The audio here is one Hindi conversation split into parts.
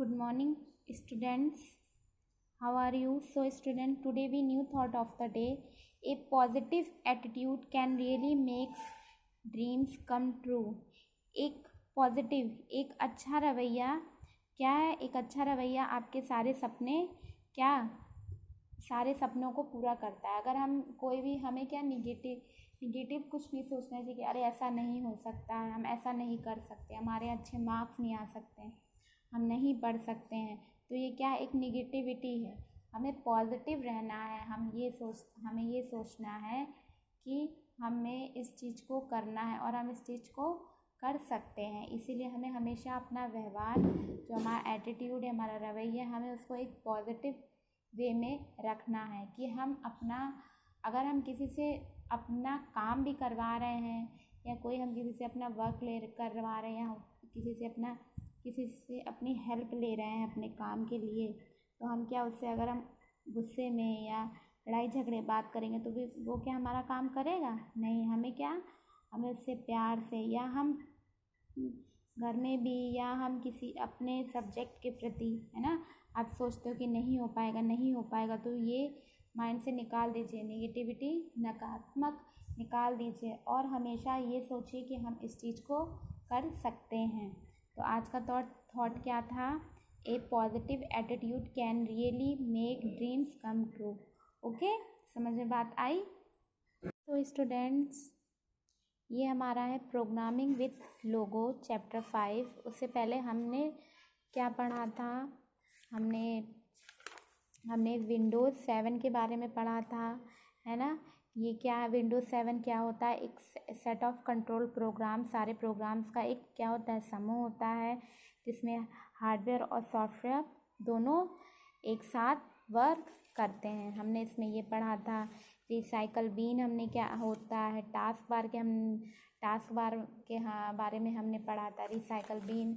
Good morning, students. How are you? So, student, today we new thought of the day. A positive attitude can really make dreams come true. एक पॉजिटिव, एक अच्छा रवैया क्या है? एक अच्छा रवैया आपके सारे सपनों को पूरा करता है। अगर हम कोई भी हमें क्या निगेटिव कुछ भी सोचना चाहिए कि अरे ऐसा नहीं हो सकता है, हम ऐसा नहीं कर सकते, हमारे अच्छे मार्क्स नहीं आ सकते हैं, हम नहीं पढ़ सकते हैं, तो ये क्या एक निगेटिविटी है। हमें पॉजिटिव रहना है। हमें ये सोचना है कि हमें इस चीज़ को करना है और हम इस चीज़ को कर सकते हैं। इसीलिए हमें हमेशा अपना व्यवहार, जो हमारा एटीट्यूड है, हमारा रवैया, हमें उसको एक पॉजिटिव वे में रखना है कि अगर हम किसी से अपना काम भी करवा रहे हैं या हम किसी से अपना वर्क करवा रहे हैं या किसी से अपनी हेल्प ले रहे हैं अपने काम के लिए, तो हम क्या उससे अगर हम गुस्से में या लड़ाई झगड़े बात करेंगे तो भी वो क्या हमारा काम करेगा? नहीं। हमें उससे प्यार से, या हम घर में भी, या हम किसी अपने सब्जेक्ट के प्रति, है ना, आप सोचते हो कि नहीं हो पाएगा, तो ये माइंड से निकाल दीजिए, नेगेटिविटी, नकारात्मक निकाल दीजिए और हमेशा ये सोचिए कि हम इस चीज़ को कर सकते हैं। तो आज का थॉट क्या था? A positive attitude can really make dreams come true. Okay, समझ में बात आई? तो स्टूडेंट्स, ये हमारा है प्रोग्रामिंग विथ लोगो चैप्टर 5। उससे पहले हमने क्या पढ़ा था? हमने विंडोज़ 7 के बारे में पढ़ा था, है ना। ये क्या है? विंडोज़ 7 क्या होता है? एक सेट ऑफ कंट्रोल प्रोग्राम, सारे प्रोग्राम्स का एक क्या होता है? समूह होता है, जिसमें हार्डवेयर और सॉफ्टवेयर दोनों एक साथ वर्क करते हैं। हमने इसमें ये पढ़ा था। रिसाइकल बीन हमने क्या होता है? टास्क बार के बारे में हमने पढ़ा था। रिसाइकल बीन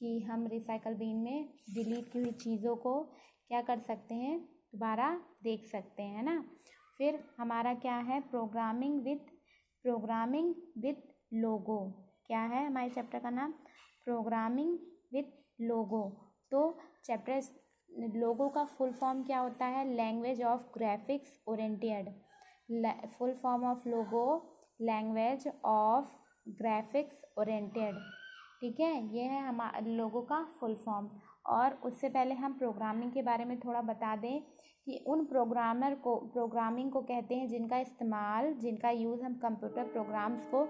कि हम रिसाइकल बीन में डिलीट की हुई चीज़ों को क्या कर सकते हैं? दोबारा देख सकते हैं, है ना। फिर हमारा क्या है? प्रोग्रामिंग विथ लोगो। क्या है हमारे चैप्टर का नाम? प्रोग्रामिंग विथ लोगो। तो चैप्टर लोगो का फुल फॉर्म क्या होता है? Language of graphics oriented. Full form of logo, language of graphics oriented. ठीक है, ये है हमारा लोगो का फुल फॉर्म। और उससे पहले हम प्रोग्रामिंग के बारे में थोड़ा बता दें कि उन प्रोग्रामिंग को कहते हैं जिनका यूज़ हम कंप्यूटर प्रोग्राम्स को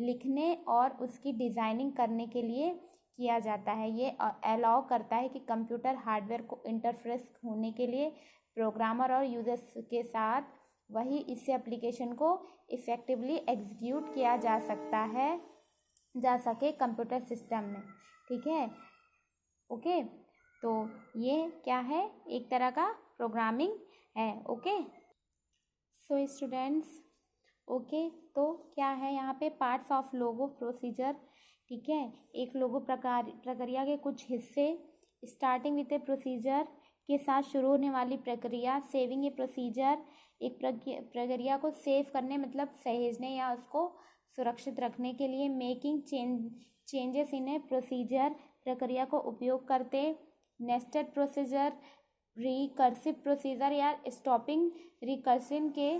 लिखने और उसकी डिज़ाइनिंग करने के लिए किया जाता है। ये अलाउ करता है कि कंप्यूटर हार्डवेयर को इंटरफेस होने के लिए प्रोग्रामर और यूजर्स के साथ वही इससे एप्लीकेशन को इफ़ेक्टिवली एग्जीक्यूट किया जा सके कंप्यूटर सिस्टम में। ठीक है, ओके। तो ये क्या है? एक तरह का प्रोग्रामिंग है। ओके, सो स्टूडेंट्स, ओके, तो क्या है यहाँ पे? Parts of logo procedure. ठीक है, एक लोगो प्रक्रिया के कुछ हिस्से। स्टार्टिंग विथ ए प्रोसीजर के साथ शुरू होने वाली प्रक्रिया। सेविंग ए प्रोसीजर, एक प्रक्रिया को सेव करने मतलब सहेजने या उसको सुरक्षित रखने के लिए। Making changes in A procedure, प्रक्रिया को उपयोग करते। नेस्टेड प्रोसीजर, रिकर्सिव प्रोसीजर या स्टॉपिंग रिकर्सन के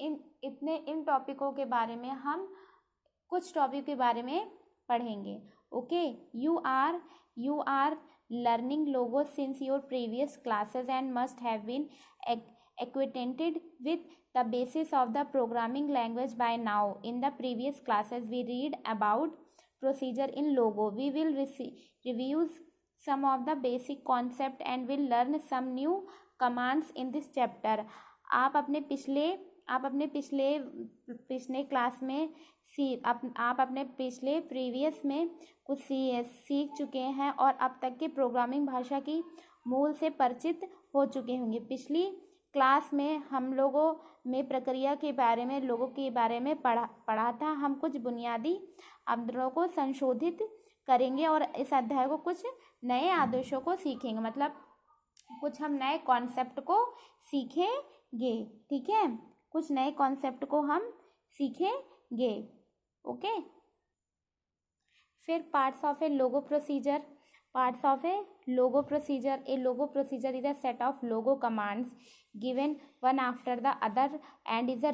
इन टॉपिकों के बारे में हम कुछ टॉपिक के बारे में पढ़ेंगे। Okay, you are learning Logo since your previous classes and must have been acquainted with the basis of the programming language by now. In the previous classes we read about procedure in logo. We will review some of the basic concept and will learn some new commands in this chapter. आप अपने पिछले क्लास में आप अपने पिछले प्रीवियस में कुछ सीख चुके हैं और अब तक के प्रोग्रामिंग भाषा की मूल से परिचित हो चुके होंगे। पिछली क्लास में हम लोगों में प्रक्रिया के बारे में, लोगों के बारे में पढ़ा था। हम कुछ बुनियादी अवधारणाओं को संशोधित करेंगे और इस अध्याय को कुछ नए आदेशों को सीखेंगे, मतलब कुछ हम नए कॉन्सेप्ट को सीखेंगे। ठीक है, कुछ नए कॉन्सेप्ट को हम सीखेंगे। ओके, फिर parts of A logo procedure. Parts of a logo procedure. A logo procedure is a set of logo commands given one after the other and is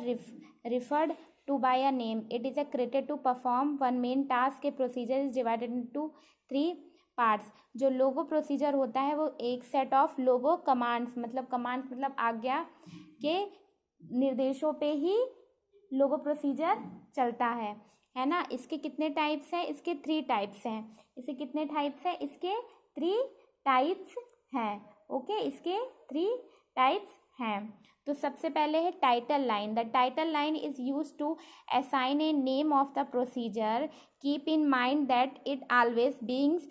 referred to by a name. It is created to perform one main task. A procedure is divided into 3 parts. जो लोगो प्रोसीजर होता है वो एक सेट ऑफ लोगो कमांड्स, मतलब कमांड्स मतलब आज्ञा के निर्देशों पे ही लोगो प्रोसीजर चलता है ना. इसके कितने टाइप्स हैं? इसके 3 टाइप्स हैं. इसके कितने टाइप्स हैं? इसके 3 टाइप्स हैं. ओके, इसके 3 टाइप्स हैं. तो सबसे पहले है title line. The title line is use to assign a name of the procedure. Keep in mind that it always begins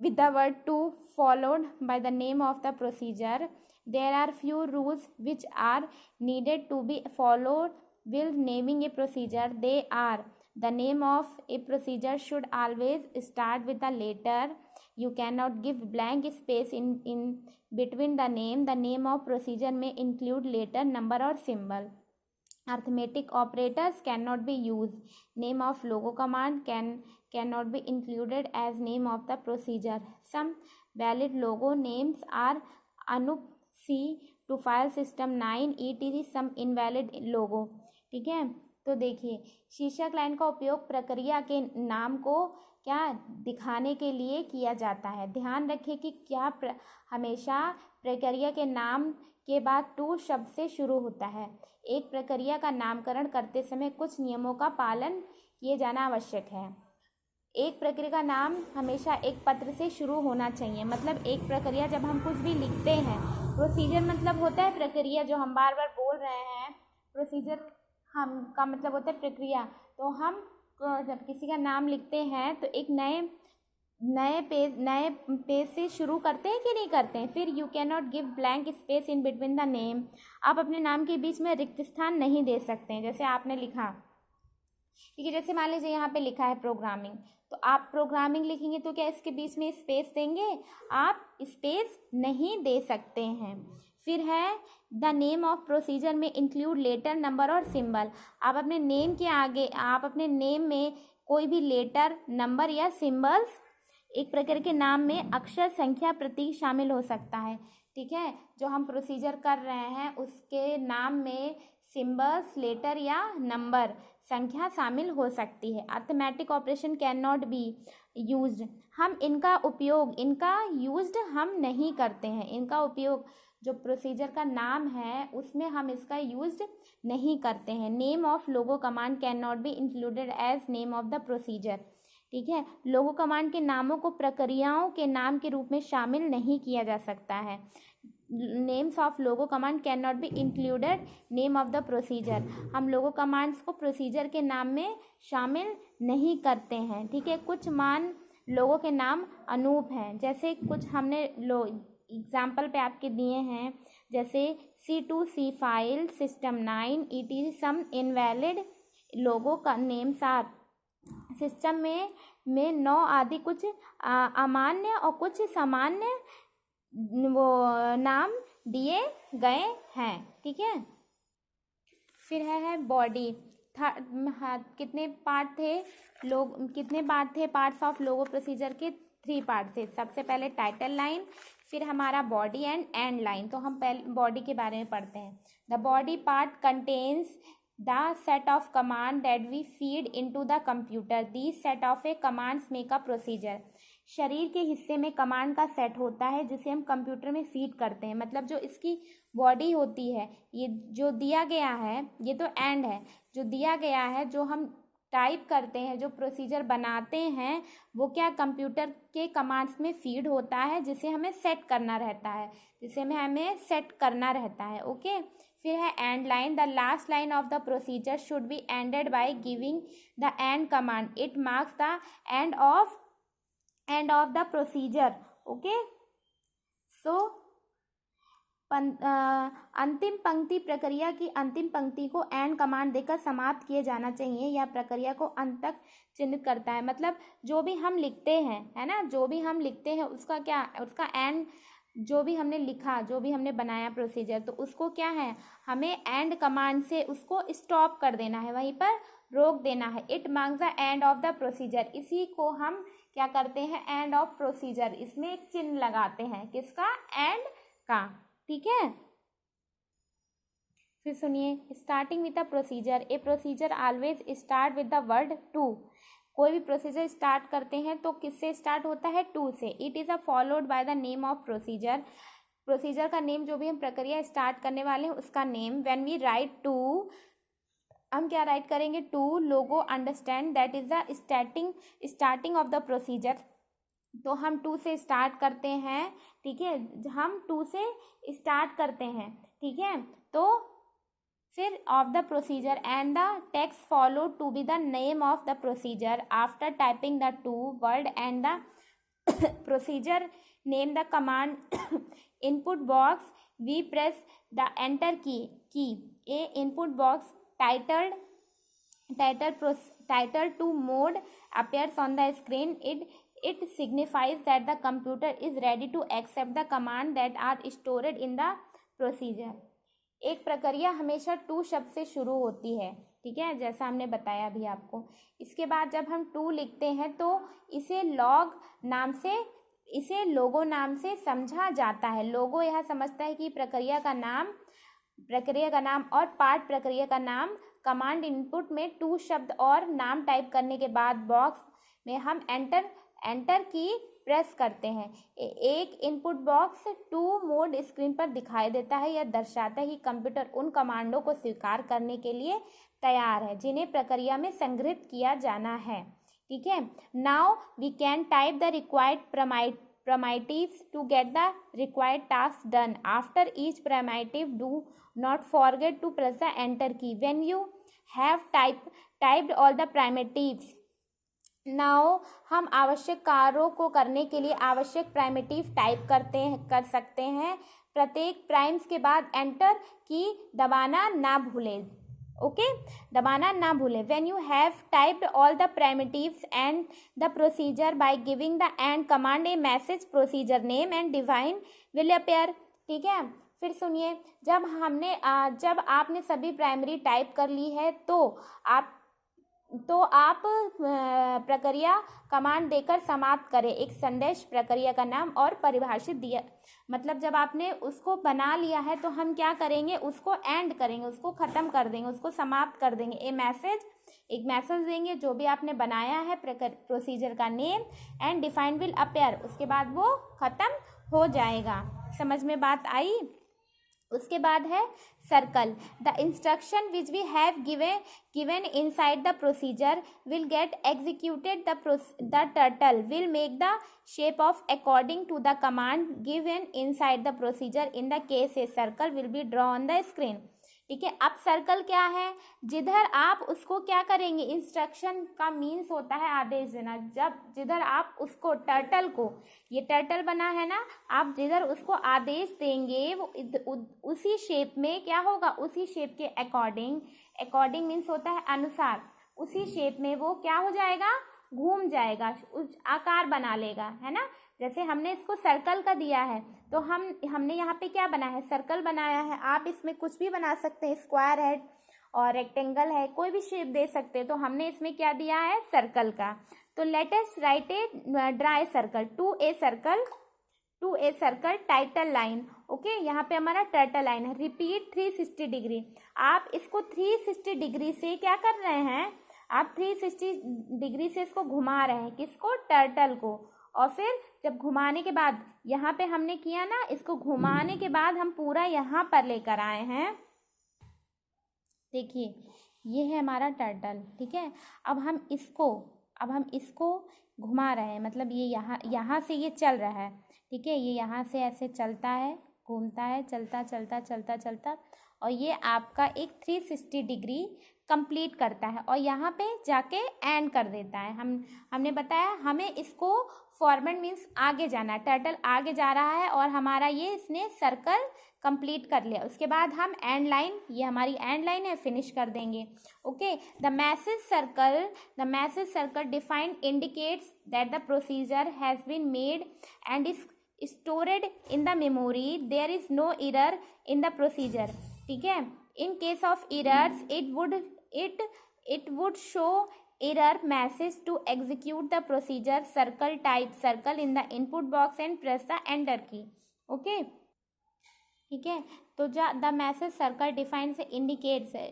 with the word to followed by the name of the procedure. There are few rules which are needed to be followed while naming a procedure. They are: the name of a procedure should always start with a letter. You cannot give blank space in between the name. The name of procedure may include letter, number or symbol. Arithmetic operators cannot be used. Name of logo command cannot be included as name of the procedure. Some valid logo names are Anup C to file system 9 etc. Some invalid logo. ठीक है, तो देखिए शीर्षक लाइन का उपयोग प्रक्रिया के नाम को क्या दिखाने के लिए किया जाता है. ध्यान रखें कि क्या हमेशा प्रक्रिया के नाम के बाद टू शब्द से शुरू होता है. एक प्रक्रिया का नामकरण करते समय कुछ नियमों का पालन किए जाना आवश्यक है. एक प्रक्रिया का नाम हमेशा एक पत्र से शुरू होना चाहिए. मतलब एक प्रक्रिया जब हम कुछ भी लिखते हैं, प्रोसीजर मतलब होता है प्रक्रिया, जो हम बार बार बोल रहे हैं. प्रोसीजर हम का मतलब होता है प्रक्रिया. तो हम जब किसी का नाम लिखते हैं तो एक नए पेज से शुरू करते हैं कि नहीं करते हैं. फिर you can not give blank space in between the name. आप अपने नाम के बीच में रिक्त स्थान नहीं दे सकते हैं. जैसे आपने लिखा, ठीक है, जैसे मान लीजिए यहाँ पे लिखा है प्रोग्रामिंग, तो आप प्रोग्रामिंग लिखेंगे तो क्या इसके बीच में स्पेस देंगे? आप स्पेस नहीं दे सकते हैं. फिर है द नेम ऑफ प्रोसीजर में इंक्लूड लेटर, नंबर और सिंबल. आप अपने नेम के आगे, आप अपने नेम में कोई भी लेटर, नंबर या सिंबल्स, एक प्रकार के नाम में अक्षर, संख्या, प्रतीक शामिल हो सकता है. ठीक है, जो हम प्रोसीजर कर रहे हैं उसके नाम में सिंबल्स, लेटर या नंबर, संख्या शामिल हो सकती है. Arithmetic operation can not be used. हम इनका यूज्ड हम नहीं करते हैं. इनका उपयोग, जो प्रोसीजर का नाम है उसमें हम इसका यूज्ड नहीं करते हैं. Name of Logo command can not be included as name of the procedure. ठीक है, लोगो कमांड के नामों को प्रक्रियाओं के नाम के रूप में शामिल नहीं किया जा सकता है. Names of Logo command can not be included name of the procedure. हम लोगो कमांड्स को प्रोसीजर के नाम में शामिल नहीं करते हैं. ठीक है, कुछ मान लोगों के नाम अनूप हैं. जैसे कुछ हमने एग्जाम्पल पे आपके दिए हैं, जैसे C2C फाइल, सिस्टम 9 etc. सम इनवैलिड लोगो का नेम्स आर. सिस्टम में 9 आदि कुछ अमान्य और कुछ सामान्य वो नाम दिए गए हैं. ठीक है, फिर है बॉडी. कितने पार्ट थे? पार्ट्स ऑफ लोगो प्रोसीजर के 3 पार्ट थे. सबसे पहले टाइटल लाइन, फिर हमारा बॉडी एंड लाइन. तो हम पहले बॉडी के बारे में पढ़ते हैं. The body part contains the set of command that we feed into the computer. These set of a commands make a procedure. शरीर के हिस्से में कमांड का सेट होता है जिसे हम कंप्यूटर में फीड करते हैं. मतलब जो इसकी बॉडी होती है, ये जो दिया गया है, ये तो एंड है, जो दिया गया है, जो हम टाइप करते हैं, जो प्रोसीजर बनाते हैं, वो क्या कंप्यूटर के कमांड्स में फीड होता है, जिसे हमें सेट करना रहता है. ओके, फिर है end line. The last line of the procedure should be ended by giving the end command. It marks the end of the procedure. Okay, so अंतिम पंक्ति, प्रक्रिया की अंतिम पंक्ति को एंड कमांड देकर समाप्त किए जाना चाहिए. यह प्रक्रिया को अंत तक चिन्हित करता है. मतलब जो भी हम लिखते हैं, है ना, जो भी हम लिखते हैं उसका एंड, जो भी हमने लिखा, जो भी हमने बनाया प्रोसीजर, तो उसको क्या है, हमें एंड कमांड से उसको स्टॉप कर देना है, वहीं पर रोक देना है। It marks the end of the procedure, इसी को हम क्या करते हैं, एंड ऑफ प्रोसीजर, इसमें एक चिन्ह लगाते हैं, किसका, एंड का, ठीक है। फिर सुनिए, starting with the procedure, a procedure always start with the word to, कोई भी प्रोसीजर स्टार्ट करते हैं तो किससे स्टार्ट होता है, टू से। It is a followed by the name of procedure, procedure का नेम, जो भी हम प्रक्रिया स्टार्ट करने वाले हैं उसका name. When we write to, हम क्या राइट करेंगे, to Logo understand that is the starting of the procedure, तो हम टू से स्टार्ट करते हैं, ठीक है, हम टू से स्टार्ट करते हैं, ठीक है। तो फिर of the procedure and the text follow to be the name of the procedure, after typing the two word end the procedure name the command input box, we press the enter key, a input box title to mode appears on the screen. It signifies that the computer is ready to accept the command that are stored in the procedure. एक प्रक्रिया हमेशा टू शब्द से शुरू होती है, ठीक है, जैसा हमने बताया अभी आपको। इसके बाद जब हम टू लिखते हैं तो इसे लोगो नाम से समझा जाता है। लोगो यह समझता है कि प्रक्रिया का नाम और पार्ट प्रक्रिया का नाम। कमांड इनपुट में टू शब्द और नाम टाइप करने के बाद बॉक्स में हम एंटर की प्रेस करते हैं। एक input box to mode screen पर दिखाई देता है। यह दर्शाता है कि कंप्यूटर उन कमांडों को स्वीकार करने के लिए तैयार है जिन्हें प्रक्रिया में संग्रहित किया जाना है, ठीक है। Now we can type the required primitives to get the required task done. After each primitive, do not forget to press the enter key. When you have typed all the primitives, now हम आवश्यक कार्यों को करने के लिए आवश्यक प्राइमिटिव टाइप कर सकते हैं। प्रत्येक प्राइम्स के बाद एंटर की दबाना ना भूलें, ओके, दबाना ना भूलें। When you have typed all the primitives and the procedure by giving the and command, a message procedure name and define will appear, ठीक है। फिर सुनिए, जब आपने सभी प्राइमरी टाइप कर ली है तो आप प्रक्रिया कमांड देकर समाप्त करें। एक संदेश प्रक्रिया का नाम और परिभाषित दिया, मतलब जब आपने उसको बना लिया है तो हम क्या करेंगे, उसको एंड करेंगे, उसको ख़त्म कर देंगे, उसको समाप्त कर देंगे। एक मैसेज देंगे जो भी आपने बनाया है प्रोसीजर का name and define will appear, उसके बाद वो ख़त्म हो जाएगा। समझ में बात आई। उसके बाद है circle. The instruction which we have given inside the procedure will get executed. The turtle will make the shape of according to the command given inside the procedure. In the case a circle will be draw on the screen, ठीक है। अब सर्कल क्या है, जिधर आप उसको क्या करेंगे, इंस्ट्रक्शन का मीन्स होता है आदेश देना। जिधर आप उसको टर्टल को, ये टर्टल बना है ना, आप जिधर उसको आदेश देंगे वो उसी शेप में क्या होगा, उसी शेप के अकॉर्डिंग मीन्स होता है अनुसार, उसी शेप में वो क्या हो जाएगा, घूम जाएगा, उस आकार बना लेगा, है ना। जैसे हमने इसको सर्कल का दिया है तो हमने यहाँ पे क्या बनाया है, सर्कल बनाया है। आप इसमें कुछ भी बना सकते हैं, स्क्वायर है और रेक्टेंगल है, कोई भी शेप दे सकते हैं। तो हमने इसमें क्या दिया है, सर्कल का। तो let us write draw a circle to a circle title line, okay. यहाँ पे हमारा टाइटल लाइन है। Repeat 360 degree. आप इसको 360 डिग्री से क्या कर रहे हैं, आप 360 डिग्री से इसको घुमा रहे हैं, किसको, टर्टल को। और फिर जब घुमाने के बाद यहाँ पे हमने किया ना, इसको घुमाने के बाद हम पूरा यहाँ पर लेकर आए हैं। देखिए ये है हमारा टर्टल, ठीक है। अब हम इसको घुमा रहे हैं, मतलब ये यहाँ से ये चल रहा है, ठीक है। ये यहाँ से ऐसे चलता है, घूमता है, चलता और ये आपका एक 360 डिग्री कंप्लीट करता है और यहाँ पे जाके एंड कर देता है। हमने बताया हमें इसको फॉरवर्ड मीन्स आगे जाना, टर्टल आगे जा रहा है और हमारा इसने सर्कल कंप्लीट कर लिया। उसके बाद हम एंड लाइन, ये हमारी एंड लाइन है, फिनिश कर देंगे, okay. The message circle defined indicates that the procedure has been made and is stored in the memory. There is no error in the procedure, ठीक है। In case of errors, it it would show error message to execute the procedure. Circle, type circle in the input box and press the enter key. Okay, ठीक है। तो द मैसेज सर्कल डिफाइन से इंडिकेट्स है,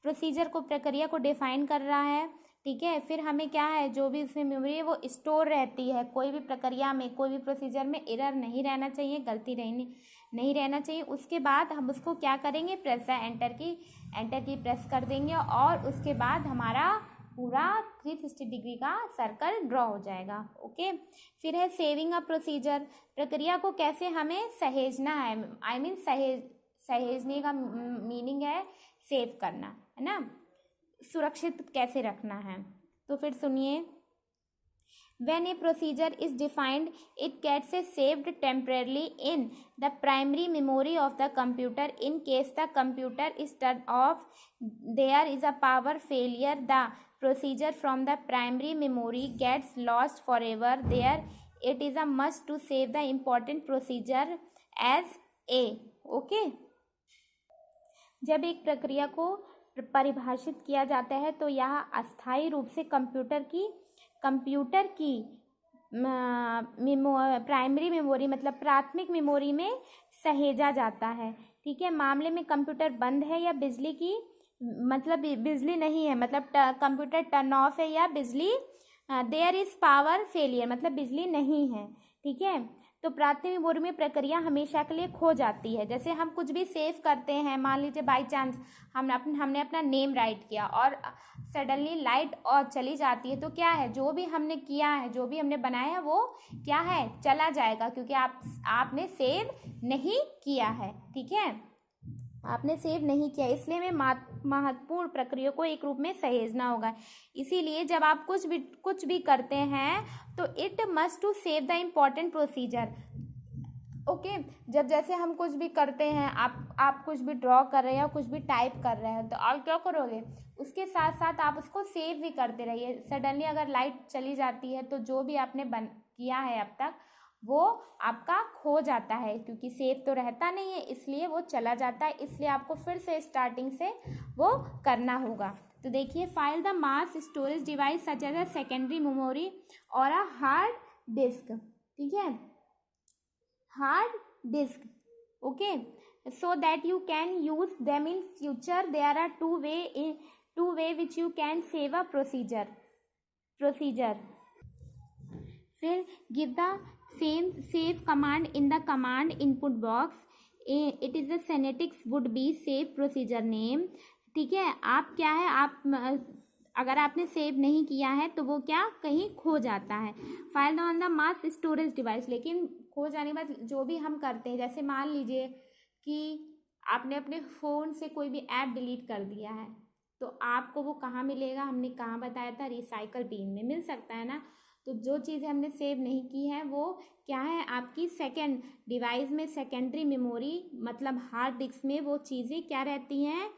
प्रोसीजर को, प्रक्रिया को डिफाइन कर रहा है, ठीक है। फिर हमें क्या है, जो भी उसमें मेमोरी है वो स्टोर रहती है। कोई भी प्रक्रिया में, कोई भी प्रोसीजर में एरर नहीं रहना चाहिए, गलती नहीं रहना चाहिए। उसके बाद हम उसको क्या करेंगे, प्रेस द एंटर की प्रेस कर देंगे और उसके बाद हमारा पूरा 360 डिग्री का सर्कल ड्रॉ हो जाएगा। ओके, फिर है सेविंग अ प्रोसीजर, प्रक्रिया को कैसे हमें सहेजना है, आई मीन सहेजने का मीनिंग है सेव करना, है ना, सुरक्षित कैसे रखना है। तो फिर सुनिए, when a procedure is defined, it gets saved temporarily in the primary memory of the computer. In case the computer is turned off, there is a power failure, the procedure from the primary memory gets lost forever. There it is a must to save the important procedure as a. Okay, जब एक प्रक्रिया को परिभाषित किया जाता है तो यह अस्थायी रूप से कंप्यूटर की प्राइमरी मेमोरी मतलब प्राथमिक मेमोरी में सहेजा जाता है, ठीक है। मामले में कंप्यूटर बंद है या बिजली की मतलब बिजली नहीं है, मतलब कंप्यूटर टर्न ऑफ है या बिजली, देयर इज पावर फेलियर मतलब बिजली नहीं है, ठीक है। तो प्राथमिक मेमोरी में प्रक्रिया हमेशा के लिए खो जाती है। जैसे हम कुछ भी सेव करते हैं, मान लीजिए बाई चांस हमने अपना नेम राइट किया और सडनली लाइट और चली जाती है, तो क्या है, जो भी हमने किया है, जो भी हमने बनाया है वो क्या है, चला जाएगा, क्योंकि आपने सेव नहीं किया है, ठीक है, आपने सेव नहीं किया। इसलिए में महत्वपूर्ण प्रक्रिया को एक रूप में सहेजना होगा। इसीलिए जब आप कुछ भी करते हैं तो it must to save the important procedure. Okay, जब जैसे हम कुछ भी करते हैं, आप कुछ भी ड्रॉ कर रहे हैं या कुछ भी टाइप कर रहे हैं, तो आप क्या करोगे, उसके साथ साथ आप उसको सेव भी करते रहिए। सडनली अगर लाइट चली जाती है तो जो भी आपने किया है अब तक वो आपका खो जाता है, क्योंकि सेव तो रहता नहीं है, इसलिए वो चला जाता है। इसलिए आपको फिर से स्टार्टिंग से वो करना होगा। तो देखिए, file the mass storage device such as a secondary memory और अ हार्ड डिस्क, ठीक है, hard disk, okay, so that you can use them in future. There are two way which you can save a procedure. फिर give the save command in the command input box. It is the syntax would be save procedure name, ठीक है। आप क्या है, आप अगर आपने सेव नहीं किया है तो वो क्या कहीं खो जाता है। File on the mass storage device, लेकिन खो जाने के बाद जो भी हम करते हैं, जैसे मान लीजिए कि आपने अपने फ़ोन से कोई भी ऐप डिलीट कर दिया है, तो आपको वो कहाँ मिलेगा, हमने कहाँ बताया था, रिसाइकल बिन में मिल सकता है ना। तो जो चीज़ें हमने सेव नहीं की है वो क्या है, आपकी सेकेंड डिवाइस में सेकेंडरी मेमोरी मतलब हार्ड डिस्क में वो चीज़ें क्या रहती हैं,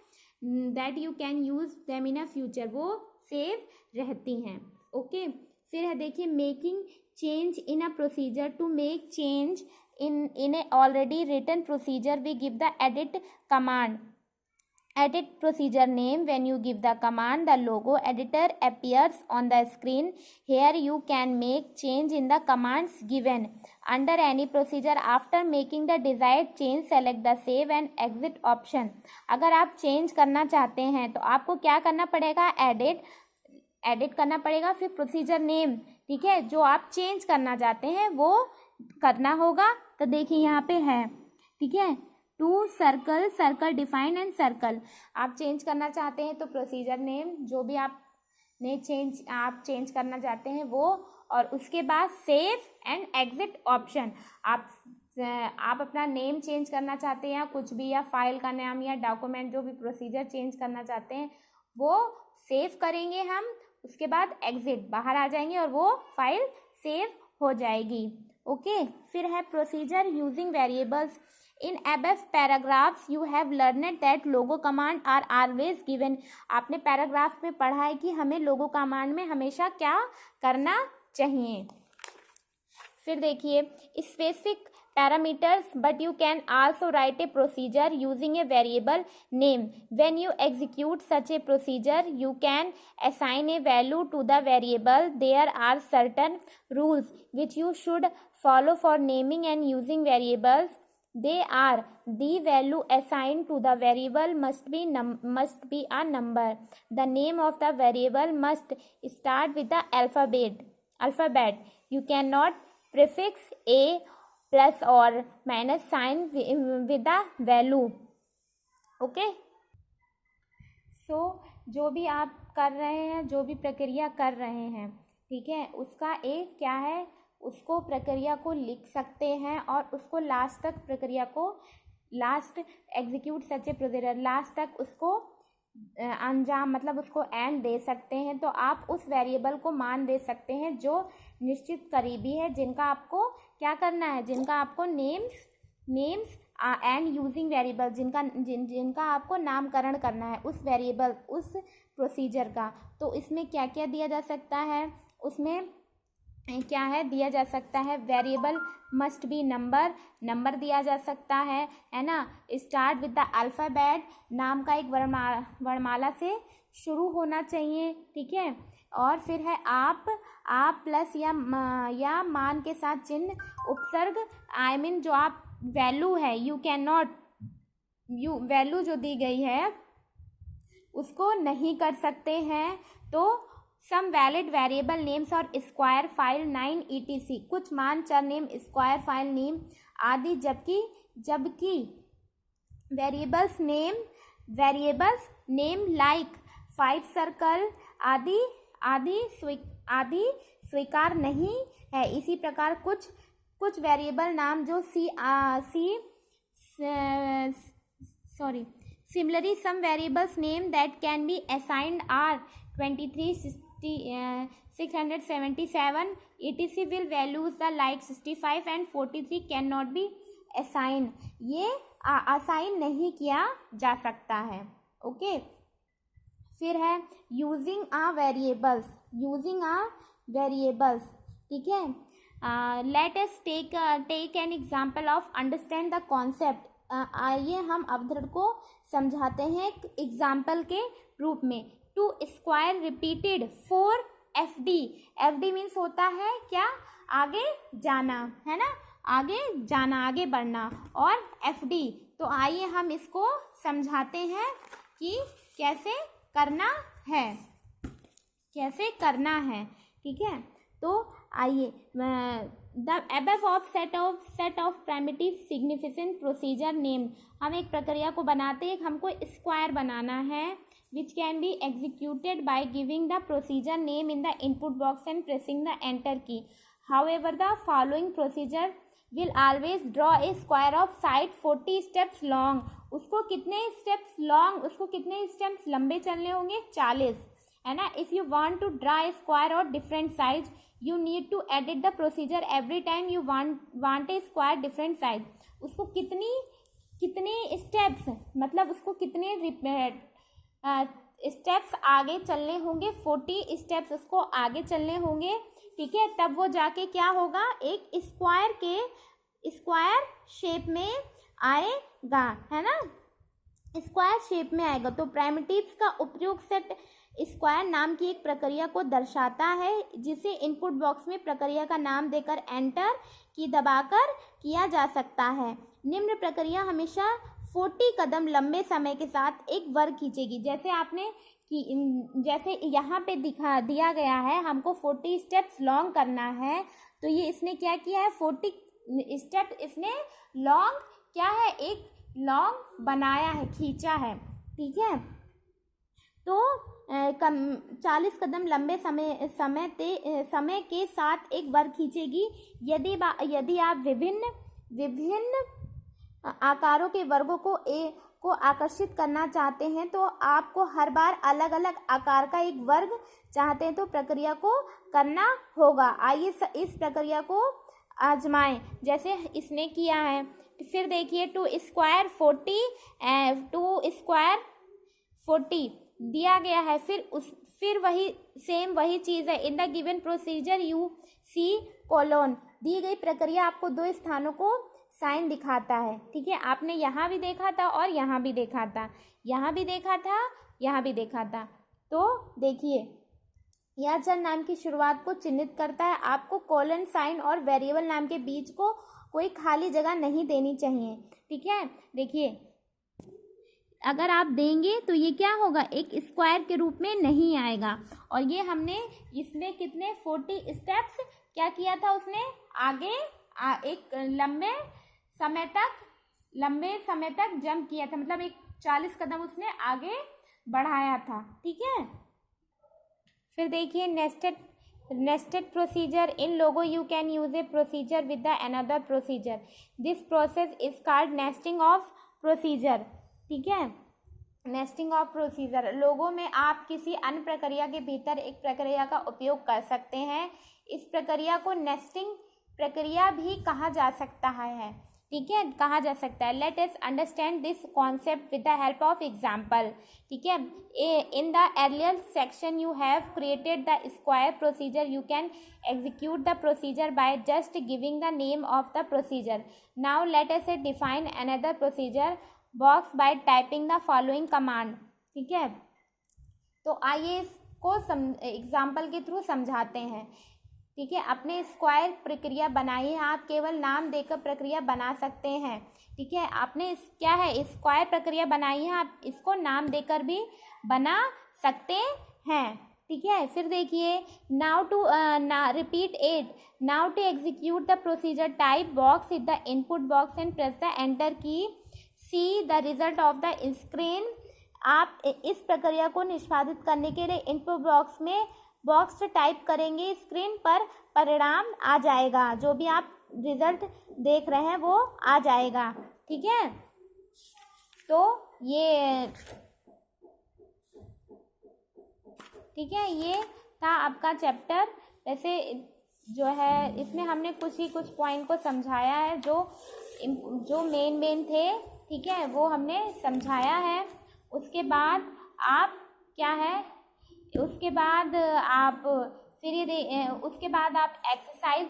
that you can use them in a future, वो सेव रहती हैं, ओके। फिर है देखिए, making change in a procedure, to make change in a already written procedure we give the edit command, edit procedure name. When you give the command, the logo editor appears on the screen. Here you can make change in the commands given under any procedure. After making the desired change, select the save and exit option. अगर आप चेंज करना चाहते हैं तो आपको क्या करना पड़ेगा, एडिट करना पड़ेगा, फिर प्रोसीजर नेम, ठीक है, जो आप चेंज करना चाहते हैं वो करना होगा। तो देखिए यहाँ पे है, ठीक है, to circle define and circle, आप चेंज करना चाहते हैं तो प्रोसीजर नेम जो भी आप चेंज करना चाहते हैं वो, और उसके बाद सेव एंड एग्जिट ऑप्शन। आप अपना नेम चेंज करना चाहते हैं या कुछ भी, या फाइल का नाम या डॉक्यूमेंट जो भी प्रोसीजर चेंज करना चाहते हैं वो सेव करेंगे हम, उसके बाद एग्जिट बाहर आ जाएंगे और वो फाइल सेव हो जाएगी, ओके। फिर है procedure using variables. In above paragraphs you have learned that logo command are always given. आपने पैराग्राफ में पढ़ा है कि हमें लोगो कमांड में हमेशा क्या करना चाहिए। फिर देखिए, specific parameters, but you can also write a procedure using a variable name. When you execute such a procedure, you can assign a value to the variable. There are certain rules which you should follow for naming and using variables. They are: the value assigned to the variable must be a number. The name of the variable must start with the alphabet. You cannot prefix a plus और minus sign with the value. Okay. So जो भी आप कर रहे हैं, जो भी प्रक्रिया कर रहे हैं, ठीक है, उसका एक क्या है, उसको प्रक्रिया को लिख सकते हैं और उसको लास्ट तक प्रक्रिया को लास्ट एग्जीक्यूट सच ए प्रोसीजर लास्ट तक उसको अंजाम मतलब उसको एंड दे सकते हैं. तो आप उस वेरिएबल को मान दे सकते हैं जो निश्चित करीबी है, जिनका आपको क्या करना है, जिनका आपको नेम्स एंड यूजिंग वेरिएबल जिनका आपको नामकरण करना है उस वेरिएबल उस प्रोसीजर का. तो इसमें क्या क्या दिया जा सकता है, उसमें क्या है दिया जा सकता है, वेरिएबल मस्ट बी नंबर दिया जा सकता है ना. स्टार्ट विद द अल्फ़ाबेट, नाम का एक वर्णमाला से शुरू होना चाहिए, ठीक है. और फिर है आप प्लस या मान के साथ चिन्ह, उपसर्ग, आई मीन जो आप वैल्यू है, वैल्यू जो दी गई है उसको नहीं कर सकते हैं. तो सम वैलिड वेरिएबल नेम्स और स्क्वायर फाइल 9 etc, कुछ मान चर नेम, स्क्वायर फाइल नेम आदि, जबकि वेरिएबल्स नेम लाइक 5 सर्कल आदि स्वीकार नहीं है. इसी प्रकार कुछ वेरिएबल नाम जो similarly some variables name that can be assigned are 23, 677 etc will values the like 65 and 43 cannot be assigned. ये असाइन नहीं किया जा सकता है. ओके. फिर है यूजिंग आ वेरिएबल्स, ठीक है. Let us take an example of understand the concept. आइए हम अवधारणा को समझाते हैं एक एग्जाम्पल के रूप में. To square repeated 4 FD. FD means होता है क्या, आगे जाना, है ना, आगे बढ़ना. और FD, तो आइए हम इसको समझाते हैं कि कैसे करना है, ठीक है. तो आइए, the above of set of primitive significant procedure name. हम एक प्रक्रिया को बनाते हैं, हमको स्क्वायर बनाना है, which can be executed by giving the procedure name in the input box and pressing the enter key. However, the following procedure will always draw a square of side 40 steps long. उसको कितने steps लंबे चलने होंगे, 40, है ना. If you want to draw a square of different size, you need to edit the procedure every time you want a square different size. उसको कितने steps मतलब उसको कितने स्टेप्स आगे चलने होंगे, 40 स्टेप्स उसको आगे चलने होंगे, ठीक है. तब वो जाके क्या होगा, एक स्क्वायर शेप में आएगा, है ना, स्क्वायर शेप में आएगा. तो प्राइमिटिव्स का उपयोग सेट स्क्वायर नाम की एक प्रक्रिया को दर्शाता है, जिसे इनपुट बॉक्स में प्रक्रिया का नाम देकर एंटर की दबाकर किया जा सकता है. निम्न प्रक्रिया हमेशा 40 कदम लंबे समय के साथ एक वर्ग खींचेगी. जैसे यहाँ पे दिया गया है, हमको 40 स्टेप्स लॉन्ग करना है, तो ये इसने क्या किया है, 40 स्टेप इसने लॉन्ग क्या है, एक लॉन्ग बनाया है, खींचा है, ठीक है. तो 40 कदम लंबे समय के साथ एक वर्ग खींचेगी. यदि आप विभिन्न आकारों के वर्गों को आकर्षित करना चाहते हैं, तो आपको हर बार अलग अलग आकार का एक वर्ग चाहते हैं तो प्रक्रिया को करना होगा. आइए इस प्रक्रिया को आजमाएं जैसे इसने किया है. फिर देखिए, 2 स्क्वायर 40 दिया गया है. फिर वही चीज़ है. In the given procedure you see colon, दी गई प्रक्रिया आपको 2 स्थानों को साइन दिखाता है। ठीक है, आपने यहाँ भी देखा था और यहाँ भी देखा था, यहाँ भी देखा था, यहाँ भी देखा था। तो देखिए, यह चर नाम की शुरुआत को चिन्हित करता है। आपको कोलन साइन और वेरिएबल नाम के बीच को कोई खाली जगह नहीं देनी चाहिए। ठीक है, देखिए अगर आप देंगे तो ये क्या होगा, एक स्क्वायर के रूप में नहीं आएगा। और ये हमने इसमें कितने 40 स्टेप्स क्या किया था, उसने आगे एक लंबे समय तक जंप किया था, मतलब एक 40 कदम उसने आगे बढ़ाया था। ठीक है, फिर देखिए nested procedure. In logo you can use A procedure with the another procedure. This process is called nesting of procedure. ठीक है, नेस्टिंग ऑफ प्रोसीजर, लोगों में आप किसी अन्य प्रक्रिया के भीतर एक प्रक्रिया का उपयोग कर सकते हैं। इस प्रक्रिया को नेस्टिंग प्रक्रिया भी कहा जा सकता है। ठीक है, कहा जा सकता है। Let us understand this concept with the help of example. ठीक है, in the earlier section you have created the square procedure. You can execute the procedure by just giving the name of the procedure. Now let us define another procedure box by typing the following command. ठीक है, तो आइए इसको एग्जाम्पल के थ्रू समझाते हैं। ठीक है, अपने स्क्वायर प्रक्रिया बनाई है, आप केवल नाम देकर प्रक्रिया बना सकते हैं। ठीक है, आपने क्या है स्क्वायर प्रक्रिया बनाई है, आप इसको नाम देकर भी बना सकते हैं। ठीक है, फिर देखिए now to repeat 8। Now to execute the procedure type box in the input box and press the enter key. See the result of the screen. आप इस प्रक्रिया को निष्पादित करने के लिए इनपुट बॉक्स में बॉक्स टाइप करेंगे, स्क्रीन पर परिणाम आ जाएगा, जो भी आप रिजल्ट देख रहे हैं वो आ जाएगा। ठीक है, तो ये ठीक है, ये था आपका चैप्टर। वैसे जो है इसमें हमने कुछ पॉइंट को समझाया है, जो मेन थे। ठीक है, वो हमने समझाया है। उसके बाद आप क्या है, उसके बाद आप उसके बाद आप एक्सरसाइज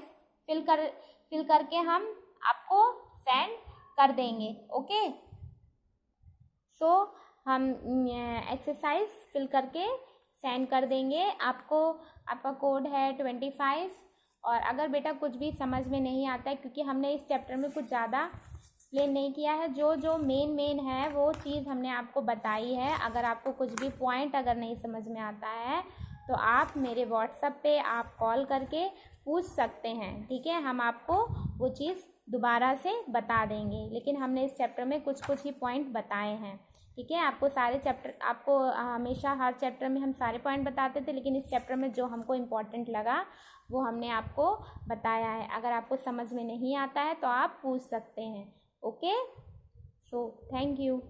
फिल करके हम आपको सेंड कर देंगे। ओके, सो हम एक्सरसाइज फिल करके सेंड कर देंगे आपको। आपका कोड है 25। और अगर बेटा कुछ भी समझ में नहीं आता है, क्योंकि हमने इस चैप्टर में कुछ ज़्यादा एक्सप्लेन नहीं किया है, जो मेन है वो चीज़ हमने आपको बताई है। अगर आपको कुछ भी पॉइंट अगर नहीं समझ में आता है तो आप मेरे व्हाट्सएप पे आप कॉल करके पूछ सकते हैं। ठीक है, हम आपको वो चीज़ दोबारा से बता देंगे, लेकिन हमने इस चैप्टर में कुछ ही पॉइंट बताए हैं। ठीक है, आपको हमेशा हर चैप्टर में हम सारे पॉइंट बताते थे, लेकिन इस चैप्टर में जो हमको इम्पोर्टेंट लगा वो हमने आपको बताया है। अगर आपको समझ में नहीं आता है तो आप पूछ सकते हैं। Okay, so thank you.